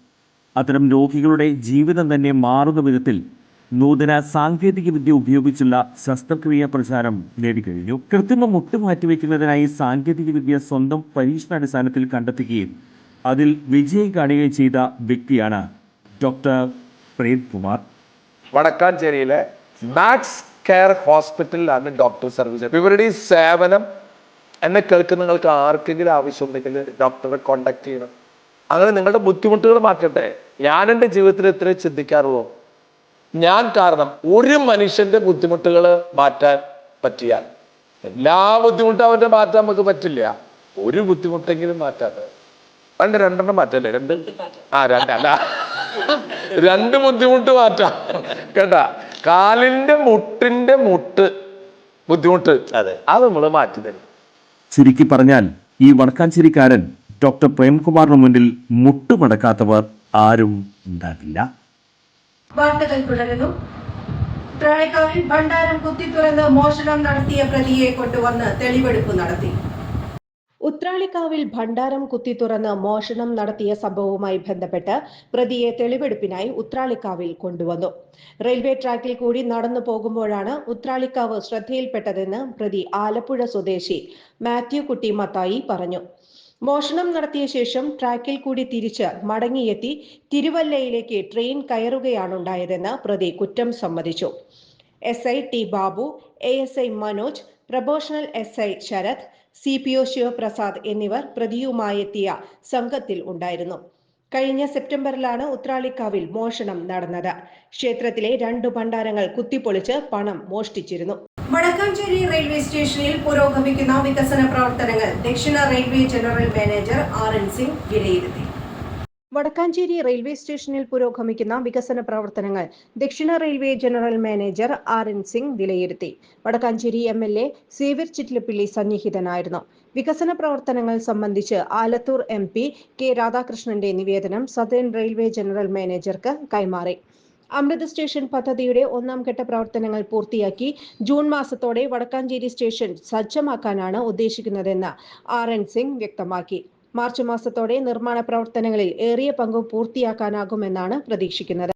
അത്തരം രോഗികളുടെ ജീവിതം തന്നെ മാറുന്ന വിധത്തിൽ നൂതന സാങ്കേതികവിദ്യ ഉപയോഗിച്ചുള്ള ശസ്ത്രക്രിയ പ്രചാരം നേടിക്കഴിഞ്ഞു. കൃത്രിമ മുട്ട് മാറ്റിവെക്കുന്നതിനായി സാങ്കേതികവിദ്യ സ്വന്തം പരീക്ഷണാടിസ്ഥാനത്തിൽ കണ്ടെത്തുകയും അതിൽ വിജയം കാണുകയും ചെയ്ത വ്യക്തിയാണ് ഡോക്ടർ പ്രേംകുമാർ. വടക്കാഞ്ചേരിയിലെ മാക്സ് കെയർ ഹോസ്പിറ്റലിലാണ് ഡോക്ടർ സർവീസ്. ഇവരുടെ ഈ സേവനം എന്നെ കേൾക്കുന്ന നിങ്ങൾക്ക് ആർക്കെങ്കിലും ആവശ്യമുണ്ടെങ്കിൽ ഡോക്ടറെ കോണ്ടാക്ട് ചെയ്യണം. അങ്ങനെ നിങ്ങളുടെ ബുദ്ധിമുട്ടുകൾ മാറ്റട്ടെ. ഞാൻ എൻ്റെ ജീവിതത്തിൽ ഇത്രയും ചിന്തിക്കാറുള്ളൂ. ഞാൻ കാരണം ഒരു മനുഷ്യന്റെ ബുദ്ധിമുട്ടുകൾ മാറ്റാൻ പറ്റിയാൽ, എല്ലാ ബുദ്ധിമുട്ടും അവന്റെ മാറ്റാൻ നമുക്ക് പറ്റില്ല, ഒരു ബുദ്ധിമുട്ടെങ്കിലും മാറ്റാതെ രണ്ടെണ്ണം മാറ്റല്ലേ? രണ്ട് ബുദ്ധിമുട്ട് മാറ്റാം കേട്ടാ. കാലിന്റെ മുട്ടിന്റെ ബുദ്ധിമുട്ട് അത് നമ്മൾ മാറ്റി തരും. ചുരുക്കി പറഞ്ഞാൽ ഈ വടക്കാഞ്ചേരിക്കാരൻ ഡോക്ടർ പ്രേംകുമാറിന് മുന്നിൽ മുട്ടുമടക്കാത്തവർ ആരും ഉണ്ടാകില്ല. വാർത്തകൾ തുടരുന്നു. ഉത്രാളിക്കാവിൽ ഭണ്ഡാരം കുത്തിത്തുറന്ന് മോഷണം നടത്തിയ പ്രതിയെ കൊണ്ടുവന്ന് തെളിവെടുപ്പ് നടത്തി. ഉത്രാളിക്കാവിൽ ഭണ്ഡാരം കുത്തിത്തുറന്ന് മോഷണം നടത്തിയ സംഭവവുമായി ബന്ധപ്പെട്ട് പ്രതിയെ തെളിവെടുപ്പിനായി ഉത്രാളിക്കാവിൽ കൊണ്ടുവന്നു. റെയിൽവേ ട്രാക്കിൽ കൂടി നടന്നു പോകുമ്പോഴാണ് ഉത്രാളിക്കാവ് ശ്രദ്ധയിൽപ്പെട്ടതെന്ന് പ്രതി ആലപ്പുഴ സ്വദേശി മാത്യു കുട്ടി മത്തായി പറഞ്ഞു. മോഷണം നടത്തിയ ശേഷം ട്രാക്കിൽ കൂടി തിരിച്ച് മടങ്ങിയെത്തി തിരുവല്ലയിലേക്ക് ട്രെയിൻ കയറുകയാണുണ്ടായതെന്ന് പ്രതി കുറ്റം സമ്മതിച്ചു. SI T Babu, ASI Manoj, probationary SI Sarath, CPO Sivaprasad എന്നിവർ പ്രതിയുമായെത്തിയ സംഘത്തിൽ ഉണ്ടായിരുന്നു. കഴിഞ്ഞ സെപ്റ്റംബറിലാണ് ഉത്രാളിക്കാവിൽ മോഷണം നടന്നത്. ക്ഷേത്രത്തിലെ 2 ഭണ്ഡാരങ്ങൾ കുത്തിപ്പൊളിച്ച് പണം മോഷ്ടിച്ചിരുന്നു. വടക്കാഞ്ചേരി റെയിൽവേ സ്റ്റേഷനിൽ പുരോഗമിക്കുന്ന വികസന പ്രവർത്തനങ്ങൾ ദക്ഷിണ railway general manager RN Singh വിലയിരുത്തി. വടക്കാഞ്ചേരി റെയിൽവേ സ്റ്റേഷനിൽ പുരോഗമിക്കുന്ന വികസന പ്രവർത്തനങ്ങൾ ദക്ഷിണ railway general manager RN Singh വിലയിരുത്തി. വടക്കാഞ്ചേരി MLA സേവ്യർ ചിറ്റിലപ്പിള്ളി സന്നിഹിതനായിരുന്നു. വികസന പ്രവർത്തനങ്ങൾ സംബന്ധിച്ച് ആലത്തൂർ MP K രാധാകൃഷ്ണന്റെ നിവേദനം സദേൺ റെയിൽവേ ജനറൽ മാനേജർക്ക് കൈമാറി. അമൃത് സ്റ്റേഷൻ പദ്ധതിയുടെ 1ാം ഘട്ട പ്രവർത്തനങ്ങൾ പൂർത്തിയാക്കി ജൂൺ മാസത്തോടെ വടക്കാഞ്ചേരി സ്റ്റേഷൻ സജ്ജമാക്കാനാണ് ഉദ്ദേശിക്കുന്നതെന്ന് RN സിംഗ് വ്യക്തമാക്കി. മാർച്ച് മാസത്തോടെ നിർമ്മാണ പ്രവർത്തനങ്ങളിൽ ഏറിയ പങ്കും പൂർത്തിയാക്കാനാകുമെന്നാണ് പ്രതീക്ഷിക്കുന്നത്.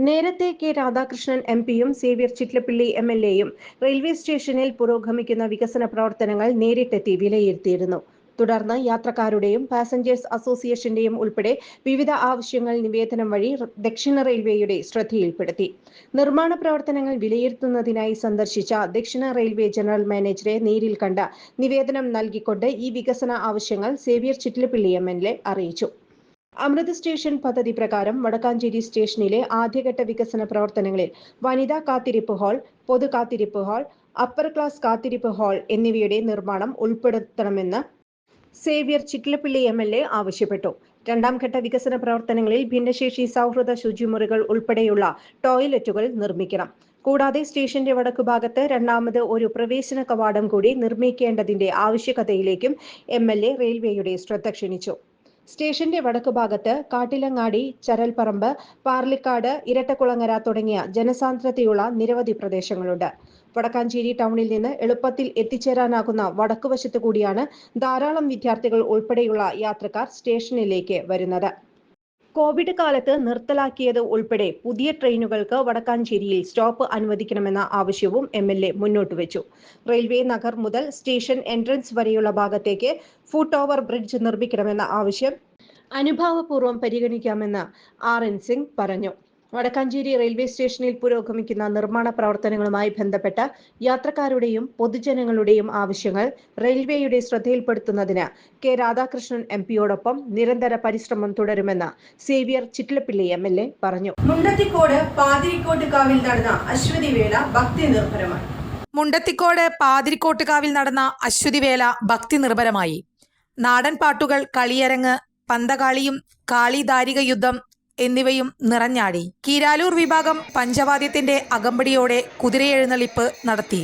നേരത്തെ കെ രാധാകൃഷ്ണൻ എംപിയും സേവ്യർ ചിറ്റലപ്പള്ളി എംഎൽഎയും റെയിൽവേ സ്റ്റേഷനിൽ പുരോഗമിക്കുന്ന വികസന പ്രവർത്തനങ്ങൾ നേരിട്ടെത്തി വിലയിരുത്തിയിരുന്നു. തുടർന്ന് യാത്രക്കാരുടെയും പാസഞ്ചേഴ്സ് അസോസിയേഷന്റെയും ഉൾപ്പെടെ വിവിധ ആവശ്യങ്ങൾ നിവേദനം വഴി ദക്ഷിണ റെയിൽവേയുടെ ശ്രദ്ധയിൽപ്പെടുത്തി. നിർമ്മാണ പ്രവർത്തനങ്ങൾ വിലയിരുത്തുന്നതിനായി സന്ദർശിച്ച ദക്ഷിണ റെയിൽവേ ജനറൽ മാനേജറെ നേരിൽ കണ്ട് നിവേദനം നൽകിക്കൊണ്ട് ഈ വികസന ആവശ്യങ്ങൾ സേവ്യർ ചിറ്റലപ്പള്ളി എംഎൽഎ അറിയിച്ചു. അമൃത് സ്റ്റേഷൻ പദ്ധതി പ്രകാരം വടക്കാഞ്ചേരി സ്റ്റേഷനിലെ ആദ്യഘട്ട വികസന പ്രവർത്തനങ്ങളിൽ വനിതാ കാത്തിരിപ്പ് ഹാൾ, പൊതു കാത്തിരിപ്പ് ഹാൾ, അപ്പർ ക്ലാസ് കാത്തിരിപ്പ് ഹാൾ എന്നിവയുടെ നിർമ്മാണം ഉൾപ്പെടുത്തണമെന്ന് സേവ്യർ ചിറ്റലപ്പള്ളി എംഎൽഎ ആവശ്യപ്പെട്ടു. രണ്ടാം ഘട്ട വികസന പ്രവർത്തനങ്ങളിൽ ഭിന്നശേഷി സൗഹൃദ ശുചിമുറികൾ ഉൾപ്പെടെയുള്ള ടോയ്ലറ്റുകൾ നിർമ്മിക്കണം. കൂടാതെ സ്റ്റേഷന്റെ വടക്കുഭാഗത്ത് രണ്ടാമത് ഒരു പ്രവേശന കവാടം കൂടി നിർമ്മിക്കേണ്ടതിന്റെ ആവശ്യകതയിലേക്കും എംഎൽഎ റെയിൽവേയുടെ ശ്രദ്ധ ക്ഷണിച്ചു. സ്റ്റേഷന്റെ വടക്കുഭാഗത്ത് കാട്ടിലങ്ങാടി, ചരൽപ്പറമ്പ്, പാർലിക്കാട്, ഇരട്ടക്കുളങ്ങര തുടങ്ങിയ ജനസാന്ദ്രതയുള്ള നിരവധി പ്രദേശങ്ങളുണ്ട്. വടക്കാഞ്ചേരി ടൗണിൽ നിന്ന് എളുപ്പത്തിൽ എത്തിച്ചേരാനാകുന്ന വടക്കുവശത്തു കൂടിയാണ് ധാരാളം വിദ്യാർത്ഥികൾ ഉൾപ്പെടെയുള്ള യാത്രക്കാർ സ്റ്റേഷനിലേക്ക് വരുന്നത്. കോവിഡ് കാലത്ത് നിർത്തലാക്കിയത് ഉൾപ്പെടെ പുതിയ ട്രെയിനുകൾക്ക് വടക്കാഞ്ചേരിയിൽ സ്റ്റോപ്പ് അനുവദിക്കണമെന്ന ആവശ്യവും എംഎൽഎ മുന്നോട്ട് വെച്ചു. റെയിൽവേ നഗർ മുതൽ സ്റ്റേഷൻ എൻട്രൻസ് വരെയുള്ള ഭാഗത്തേക്ക് ഫുട് ഓവർ ബ്രിഡ്ജ് നിർമ്മിക്കണമെന്ന ആവശ്യം അനുഭാവപൂർവ്വം പരിഗണിക്കാമെന്ന് RN സിംഗ് പറഞ്ഞു. വടക്കാഞ്ചേരി റെയിൽവേ സ്റ്റേഷനിൽ പുരോഗമിക്കുന്ന നിർമ്മാണ പ്രവർത്തനങ്ങളുമായി ബന്ധപ്പെട്ട യാത്രക്കാരുടെയും പൊതുജനങ്ങളുടെയും ആവശ്യങ്ങൾ റെയിൽവേയുടെ ശ്രദ്ധയിൽപ്പെടുത്തുന്നതിന് കെ രാധാകൃഷ്ണൻ എംപിയോടൊപ്പം നിരന്തര പരിശ്രമം തുടരുമെന്ന് സേവ്യർ ചിറ്റലപ്പള്ളി എംഎൽഎ പറഞ്ഞു. മുണ്ടത്തിക്കോട് പാതിരിക്കോട്ടുകാവിൽ നടന്ന അശ്വതിവേല ഭക്തി നിർഭരമായി. മുണ്ടത്തിക്കോട് പാതിരിക്കോട്ടുകാവിൽ നടന്ന അശ്വതിവേല ഭക്തി നിർഭരമായി. നാടൻ പാട്ടുകൾ, കളിയരങ്ങ്, പന്തകാളിയും കാളിദാരിക യുദ്ധം എന്നിവയും നിറഞ്ഞാടി. കീരാലൂർ വിഭാഗം പഞ്ചവാദ്യത്തിന്റെ അകമ്പടിയോടെ കുതിരയെഴുന്നള്ളിപ്പ് നടത്തി.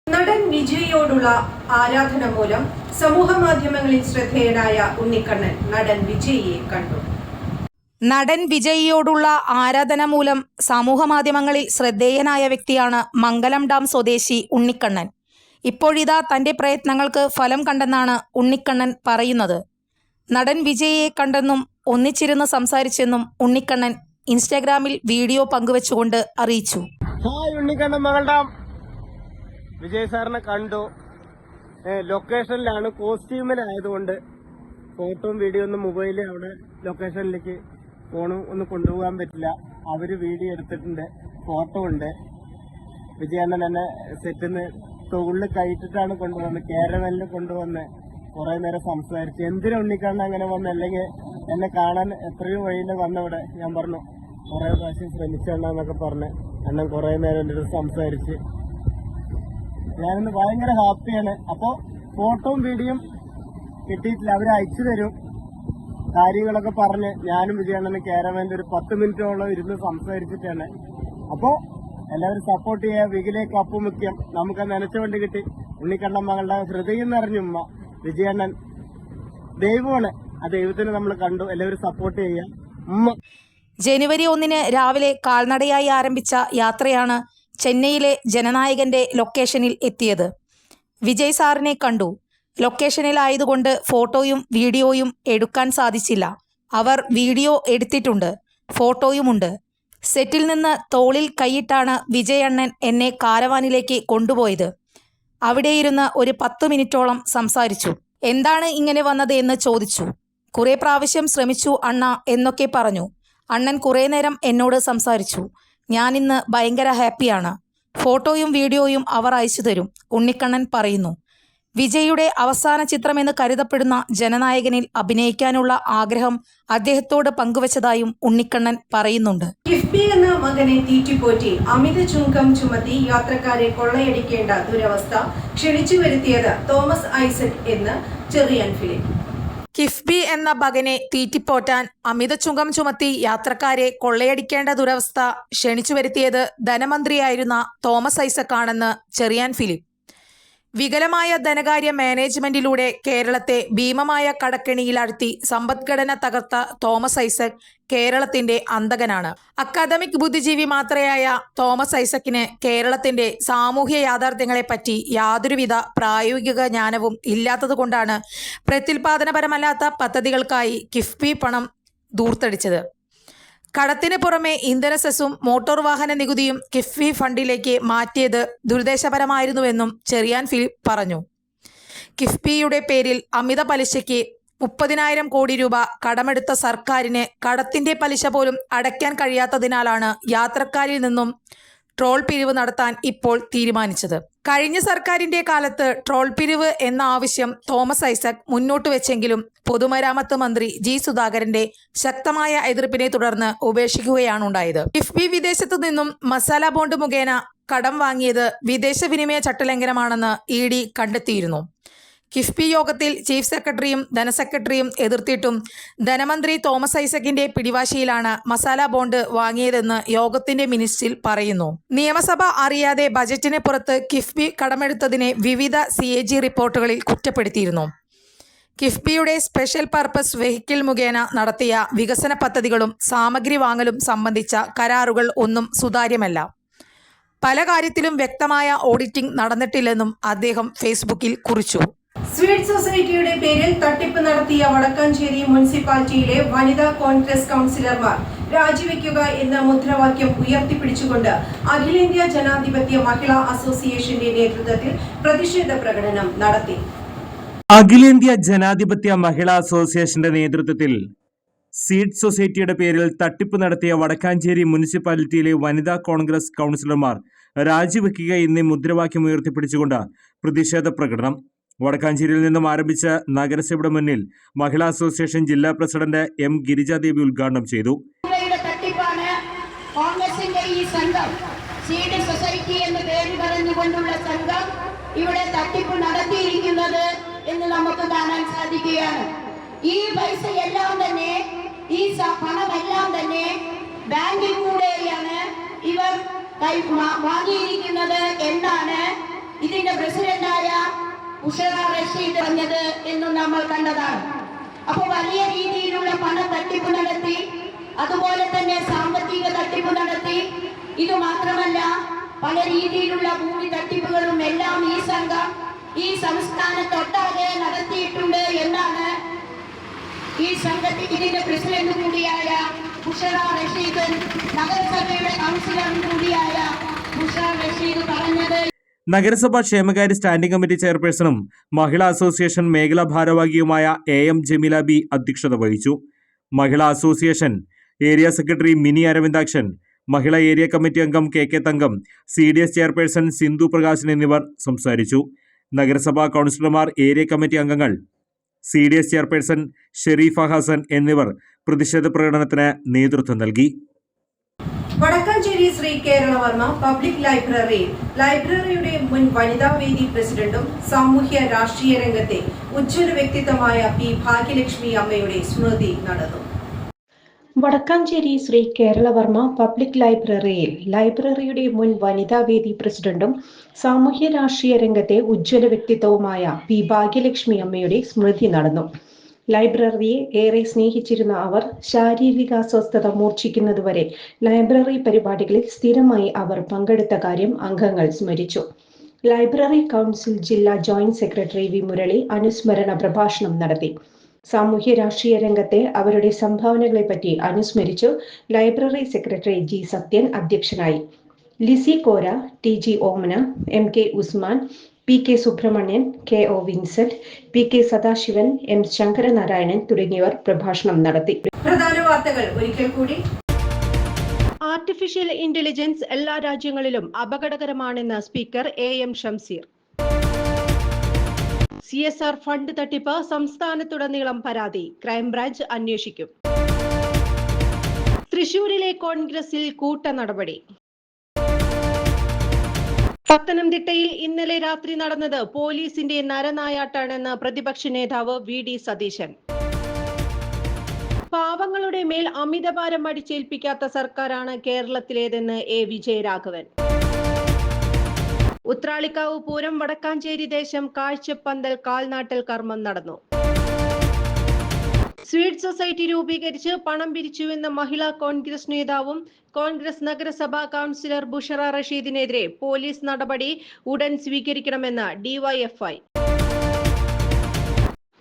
നടൻ വിജയിയോടുള്ള ആരാധന മൂലം സമൂഹ മാധ്യമങ്ങളിൽ ശ്രദ്ധേയനായ ഉണ്ണിക്കണ്ണൻ നടൻ വിജയിയെ കണ്ടു. നടൻ വിജയിയോടുള്ള ആരാധന മൂലം സമൂഹമാധ്യമങ്ങളിൽ ശ്രദ്ധേയനായ വ്യക്തിയാണ് മംഗലം ഡാം സ്വദേശി ഉണ്ണിക്കണ്ണൻ. ഇപ്പോഴിതാ തന്റെ പ്രയത്നങ്ങൾക്ക് ഫലം കണ്ടെന്നാണ് ഉണ്ണിക്കണ്ണൻ പറയുന്നത്. നടൻ വിജയിയെ കണ്ടെന്നും ഒന്നിച്ചിരുന്ന് സംസാരിച്ചെന്നും ഉണ്ണിക്കണ്ണൻ ഇൻസ്റ്റാഗ്രാമിൽ വീഡിയോ പങ്കുവെച്ചുകൊണ്ട് അറിയിച്ചു. ഹായ് ഉണ്ണിക്കണ്ണൻ, മംഗലം ഡാം. വിജയ് സാറിനെ കണ്ടു. ലൊക്കേഷനിലാണ്, കോസ്റ്റ്യൂമിലായതുകൊണ്ട് ഫോട്ടോയും വീഡിയോ ഒന്നും മൊബൈലിൽ അവിടെ ലൊക്കേഷനിലേക്ക് ഫോണും ഒന്നും കൊണ്ടുപോകാൻ പറ്റില്ല. അവര് വീഡിയോ എടുത്തിട്ടുണ്ട്, ഫോട്ടോ ഉണ്ട്. വിജയണ്ണൻ എന്നെ സെറ്റിന്ന് തൊഴിൽ കയറ്റിട്ടാണ് കൊണ്ടുവന്ന്, കേരളയിൽ കൊണ്ടുവന്ന് കുറെ നേരം സംസാരിച്ചു. എന്തിനാ ഉണ്ണിക്കണ്ണൻ അങ്ങനെ വന്ന്, അല്ലെങ്കിൽ എന്നെ കാണാൻ എത്രയോ വഴിയിൽ വന്നവിടെ. ഞാൻ പറഞ്ഞു കുറെ പ്രാവശ്യം ശ്രമിച്ചെണ്ണന്നൊക്കെ പറഞ്ഞ് എന്നെ കുറെ നേരം എൻ്റെ അടുത്ത് സംസാരിച്ച് ഞാനിന്ന് ഭയങ്കര ഹാപ്പിയാണ്. അപ്പോ ഫോട്ടോയും വീഡിയോയും കിട്ടിയിട്ടില്ല, അവര് അയച്ചു തരും. കാര്യങ്ങളൊക്കെ പറഞ്ഞ് ഞാനും വിജയണ്ണന് കേരളന്റെ ഒരു 10 മിനിറ്റോളം ഇരുന്ന് സംസാരിച്ചിട്ടാണ്. അപ്പോ എല്ലാവരും സപ്പോർട്ട് ചെയ്യുക. വികിലേക്ക് അപ്പു മുഖ്യം. നമുക്ക് നനച്ച വണ്ടി കിട്ടി. ഉണ്ണിക്കണ്ണൻ മകളുടെ ഹൃദയം നിറഞ്ഞുമ്മ വിജയണ്ണൻ ദൈവമാണ്. ആ ദൈവത്തിന് നമ്മൾ കണ്ടു. എല്ലാവരും സപ്പോർട്ട് ചെയ്യുക. ജനുവരി 1 രാവിലെ കാൽനടയായി ആരംഭിച്ച യാത്രയാണ് ചെന്നൈയിലെ ജനനായകന്റെ ലൊക്കേഷനിൽ എത്തിയത്. വിജയ് സാറിനെ കണ്ടു. ലൊക്കേഷനിലായതുകൊണ്ട് ഫോട്ടോയും വീഡിയോയും എടുക്കാൻ സാധിച്ചില്ല. അവർ വീഡിയോ എടുത്തിട്ടുണ്ട്, ഫോട്ടോയുമുണ്ട്. സെറ്റിൽ നിന്ന് തോളിൽ കൈയിട്ടാണ് വിജയണ്ണൻ എന്നെ കാരവാനിലേക്ക് കൊണ്ടുപോയത്. അവിടെയിരുന്ന് ഒരു 10 മിനിറ്റോളം സംസാരിച്ചു. എന്താണ് ഇങ്ങനെ വന്നത് എന്ന് ചോദിച്ചു. കുറെ പ്രാവശ്യം ശ്രമിച്ചു അണ്ണ എന്നൊക്കെ പറഞ്ഞു. അണ്ണൻ കുറേ നേരം എന്നോട് സംസാരിച്ചു. ഞാനിന്ന് ഭയങ്കര ഹാപ്പിയാണ്. ഫോട്ടോയും വീഡിയോയും അവർ അയച്ചു തരും, ഉണ്ണിക്കണ്ണൻ പറയുന്നു. വിജയുടെ അവസാന ചിത്രമെന്ന് കരുതപ്പെടുന്ന ജനനായകനിൽ അഭിനയിക്കാനുള്ള ആഗ്രഹം അദ്ദേഹത്തോട് പങ്കുവച്ചതായും ഉണ്ണിക്കണ്ണൻ പറയുന്നുണ്ട്. കിഫ്ബി എന്ന മകനെ തീറ്റിപ്പോറ്റി അമിത ചുങ്കം ചുമത്തി യാത്രക്കാരെ കൊള്ളയടിക്കേണ്ട ദുരവസ്ഥ ക്ഷണിച്ചു വരുത്തിയത് തോമസ് ഐസക് എന്ന് ചെറിയാൻ ഫിലിപ്പ്. കിഫ്ബി എന്ന ബകനെ തീറ്റിപ്പോറ്റാൻ അമിത ചുങ്കം ചുമത്തി യാത്രക്കാരെ കൊള്ളയടിക്കേണ്ട ദുരവസ്ഥ ക്ഷണിച്ചു വരുത്തിയത് ധനമന്ത്രിയായിരുന്ന തോമസ് ഐസക്കാണെന്ന് ചെറിയാൻ ഫിലിപ്പ്. വികലമായ ധനകാര്യ മാനേജ്മെന്റിലൂടെ കേരളത്തെ ഭീമമായ കടക്കെണിയിലാഴ്ത്തി സമ്പദ്ഘടന തകർത്ത തോമസ് ഐസക് കേരളത്തിന്റെ അന്തകനാണ്. അക്കാദമിക് ബുദ്ധിജീവി മാത്രയായ തോമസ് ഐസക്കിന് കേരളത്തിന്റെ സാമൂഹ്യ യാഥാർത്ഥ്യങ്ങളെപ്പറ്റി യാതൊരുവിധ പ്രായോഗിക ജ്ഞാനവും ഇല്ലാത്തതുകൊണ്ടാണ് പ്രത്യുൽപാദനപരമല്ലാത്ത പദ്ധതികൾക്കായി കിഫ്ബി പണം ധൂർത്തടിച്ചത്. കടത്തിന് പുറമെ ഇന്ധന സെസ്സും മോട്ടോർ വാഹന നികുതിയും കിഫ്ബി ഫണ്ടിലേക്ക് മാറ്റിയത് ദുരുദ്ദേശപരമായിരുന്നുവെന്നും ചെറിയാൻ ഫിലിപ്പ് പറഞ്ഞു. കിഫ്ബിയുടെ പേരിൽ അമിത പലിശയ്ക്ക് 30,000 കോടി രൂപ കടമെടുത്ത സർക്കാരിന് കടത്തിന്റെ പലിശ പോലും അടയ്ക്കാൻ കഴിയാത്തതിനാലാണ് യാത്രക്കാരിൽ നിന്നും ട്രോൾ പിരിവ് നടത്താൻ ഇപ്പോൾ തീരുമാനിച്ചത്. കഴിഞ്ഞ സർക്കാരിന്റെ കാലത്ത് ട്രോൾ പിരിവ് എന്ന ആവശ്യം തോമസ് ഐസക് മുന്നോട്ട് വെച്ചെങ്കിലും പൊതുമരാമത്ത് മന്ത്രി ജി സുധാകരന്റെ ശക്തമായ എതിർപ്പിനെ തുടർന്ന് ഉപേക്ഷിക്കുകയാണുണ്ടായത്. കിഫ്ബി വിദേശത്തു നിന്നും മസാല ബോണ്ട് മുഖേന കടം വാങ്ങിയത് വിദേശ വിനിമയ ചട്ടലംഘനമാണെന്ന് ED കണ്ടെത്തിയിരുന്നു. കിഫ്ബി യോഗത്തിൽ ചീഫ് സെക്രട്ടറിയും ധനസെക്രട്ടറിയും എതിർത്തിട്ടും ധനമന്ത്രി തോമസ് ഐസക്കിന്റെ പിടിവാശിയിലാണ് മസാല ബോണ്ട് വാങ്ങിയതെന്ന് യോഗത്തിന്റെ മിനിറ്റ്സിൽ പറയുന്നു. നിയമസഭ അറിയാതെ ബജറ്റിന് പുറത്ത് കിഫ്ബി കടമെടുത്തതിനെ വിവിധ CAG റിപ്പോർട്ടുകളിൽ കുറ്റപ്പെടുത്തിയിരുന്നു. കിഫ്ബിയുടെ സ്പെഷ്യൽ പർപ്പസ് വെഹിക്കിൾ മുഖേന നടത്തിയ വികസന പദ്ധതികളും സാമഗ്രി വാങ്ങലും സംബന്ധിച്ച കരാറുകൾ ഒന്നും സുതാര്യമല്ല. പല കാര്യത്തിലും വ്യക്തമായ ഓഡിറ്റിംഗ് നടന്നിട്ടില്ലെന്നും അദ്ദേഹം ഫേസ്ബുക്കിൽ കുറിച്ചു. സ്വീറ്റ് സൊസൈറ്റിയുടെ പേരിൽ തട്ടിപ്പ് നടത്തിയ വടക്കാഞ്ചേരി മുനിസിപ്പാലിറ്റിയിലെ വനിതാ കോൺഗ്രസ് കൗൺസിലർമാർ രാജിവെക്കുക എന്ന മുദ്രാവാക്യം ഉയർത്തിപ്പിടിച്ചുകൊണ്ട് അഖിലേന്ത്യാ ജനാധിപത്യ മഹിളാ അസോസിയേഷന്റെ നേതൃത്വത്തിൽ പ്രതിഷേധ പ്രകടനം നടത്തി. അഖിലേന്ത്യാ ജനാധിപത്യ മഹിളാ അസോസിയേഷന്റെ നേതൃത്വത്തിൽ സീഡ് സൊസൈറ്റിയുടെ പേരിൽ തട്ടിപ്പ് നടത്തിയ വടക്കാഞ്ചേരി മുനിസിപ്പാലിറ്റിയിലെ വനിതാ കോൺഗ്രസ് കൗൺസിലർമാർ രാജിവെക്കുക എന്നീ മുദ്രാവാക്യം ഉയർത്തിപ്പിടിച്ചുകൊണ്ട് പ്രതിഷേധ പ്രകടനം വടക്കാഞ്ചേരിയിൽ നിന്നും ആരംഭിച്ച നഗരസഭയുടെ മുന്നിൽ മഹിളാ അസോസിയേഷൻ ജില്ലാ പ്രസിഡന്റ് M. ഗിരിജാദേവി ഉദ്ഘാടനം ചെയ്തു. തട്ടിപ്പാണ് കോൺഗ്രസിന്റെ ഈ സംഘം, സീഡ് സൊസൈറ്റി എന്ന് പേര് പറഞ്ഞുകൊണ്ടുള്ള സംഘം ഇവിടെ തട്ടിപ്പ് നടത്തിയിരിക്കുന്നത് എന്ന് നമുക്ക് കാണാൻ സാധിക്കുകയാണ്. ഈ പൈസ എല്ലാം തന്നെ, ഈ പണമെല്ലാം തന്നെ ബാങ്കിൽ കൂടെയാണ് ഇവർ വാങ്ങിയിരിക്കുന്നത് എന്നാണ് ഇതിന്റെ പ്രസിഡന്റായ ഉഷറ റഷീദ് പറഞ്ഞത് എന്നും നമ്മൾ കണ്ടതാണ്. അപ്പോൾ വലിയ രീതിയിലുള്ള പണ തട്ടിപ്പ് നടത്തി, അതുപോലെ തന്നെ സാമ്പത്തിക തട്ടിപ്പ് നടത്തി. ഇത് മാത്രമല്ല, പല രീതിയിലുള്ള ഭൂമി തട്ടിപ്പുകളും എല്ലാം ഈ സംഘം ഈ സംസ്ഥാനത്തൊട്ടാകെ നടത്തിയിട്ടുണ്ട് എന്നാണ് ഈ സംഘത്തിൽ ഇതിന്റെ പ്രസിഡന്റ് കൂടിയായ ഉഷറ റഷീദ്, നഗരസഭയുടെ കൗൺസിലർ കൂടിയായ ഉഷറ റഷീദ് പറഞ്ഞത്. നഗരസഭാ ക്ഷേമകാര്യ സ്റ്റാൻഡിംഗ് കമ്മിറ്റി ചെയർപേഴ്സണും മഹിളാ അസോസിയേഷൻ മേഖലാ ഭാരവാഹിയുമായ AM ജമീല B അധ്യക്ഷത വഹിച്ചു. Mahila association area secretary Mini Aravindakshan, Mahila area committee അംഗം KK Thankam, CDS chairperson Sindhu Prakashan എന്നിവർ സംസാരിച്ചു. നഗരസഭാ കൗൺസിലർമാർ, ഏരിയ കമ്മിറ്റി അംഗങ്ങൾ, CDS ചെയർപേഴ്സൺ ഷെരീഫ ഹസൻ എന്നിവർ പ്രതിഷേധ പ്രകടനത്തിന് നേതൃത്വം നൽകി. വടക്കാഞ്ചേരി ശ്രീ കേരളവർമ്മ പബ്ലിക് ലൈബ്രറിയുടെ മുൻ വനിതാ വേദി പ്രസിഡന്റും സാമൂഹ്യ രാഷ്ട്രീയ രംഗത്തെ ഉജ്ജ്വല വ്യക്തിത്വമായ P. ഭാഗ്യലക്ഷ്മി അമ്മയുടെ സ്മൃതി നടന്നു. വടക്കാഞ്ചേരി ശ്രീ കേരളവർമ്മ പബ്ലിക് ലൈബ്രറിയുടെ മുൻ വനിതാ വേദി പ്രസിഡന്റും സാമൂഹ്യ രാഷ്ട്രീയ രംഗത്തെ ഉജ്ജ്വല വ്യക്തിത്വവുമായ P. ഭാഗ്യലക്ഷ്മി അമ്മയുടെ സ്മൃതി നടന്നു. ലൈബ്രറിയെ ഏറെ സ്നേഹിച്ചിരുന്ന അവർ ശാരീരിക അസ്വസ്ഥത മൂർച്ഛിക്കുന്നതുവരെ ലൈബ്രറി പരിപാടികളിൽ സ്ഥിരമായി അവർ പങ്കെടുത്ത കാര്യം അംഗങ്ങൾ സ്മരിച്ചു. ലൈബ്രറി കൗൺസിൽ ജില്ലാ ജോയിന്റ് സെക്രട്ടറി V. മുരളി അനുസ്മരണ പ്രഭാഷണം നടത്തി. സാമൂഹ്യ രാഷ്ട്രീയ രംഗത്തെ അവരുടെ സംഭാവനകളെപ്പറ്റി അനുസ്മരിച്ചു ലൈബ്രറി സെക്രട്ടറി G. സത്യൻ അധ്യക്ഷനായി. Lissy Kora, TG Omana, MK Usman, PK Subramanian, KO Vincent, PK Sadasivan, M. Sankaranarayanan തുടങ്ങിയവർ പ്രഭാഷണം നടത്തി. പ്രധാന വാർത്തകൾ ഒരിക്കൽ കൂടി. ആർട്ടിഫിഷ്യൽ ഇന്റലിജൻസ് എല്ലാ രാജ്യങ്ങളിലും അപകടകരമാണെന്ന് speaker AM Shamseer. CSR fund തട്ടിപ്പ് സംസ്ഥാനത്തുടനീളം പരാതി, ക്രൈംബ്രാഞ്ച് അന്വേഷിക്കും. തൃശൂരിലെ കോൺഗ്രസിൽ കൂട്ട നടപടി. പത്തനംതിട്ടയിൽ ഇന്നലെ രാത്രി നടന്നത് പോലീസിന്റെ നരനായാട്ടാണെന്ന് പ്രതിപക്ഷ നേതാവ് VD സതീശൻ. പാവങ്ങളുടെ മേൽ അമിതഭാരം അടിച്ചേൽപ്പിക്കാത്ത സർക്കാരാണ് കേരളത്തിലേതെന്ന് എ വിജയരാഘവൻ. ഉത്രാളിക്കാവ് പൂരം വടക്കാഞ്ചേരി ദേശം കാഴ്ചപ്പന്തൽ കാൽനാട്ടൽ കർമ്മം നടന്നു. സ്വീറ്റ് സൊസൈറ്റി രൂപീകരിച്ച് പണം പിരിച്ചുവെന്ന മഹിളാ കോൺഗ്രസ് നേതാവും കോൺഗ്രസ് നഗരസഭാ കൗൺസിലർ ബുഷറ റഷീദിനെതിരെ പോലീസ് നടപടി ഉടൻ സ്വീകരിക്കണമെന്ന് ഡിവൈഎഫ്ഐ.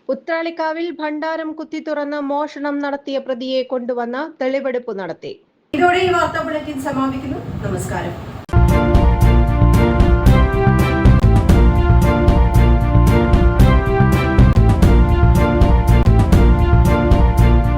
ഉത്രാളിക്കാവിൽ ഭണ്ഡാരം കുത്തി തുറന്ന് മോഷണം നടത്തിയ പ്രതിയെ കൊണ്ടുവന്ന് തെളിവെടുപ്പ് നടത്തി. ഇതോടെ ഈ വാർത്താ ബുള്ളറ്റിൻ സമാപിക്കുന്നു. നമസ്കാരം.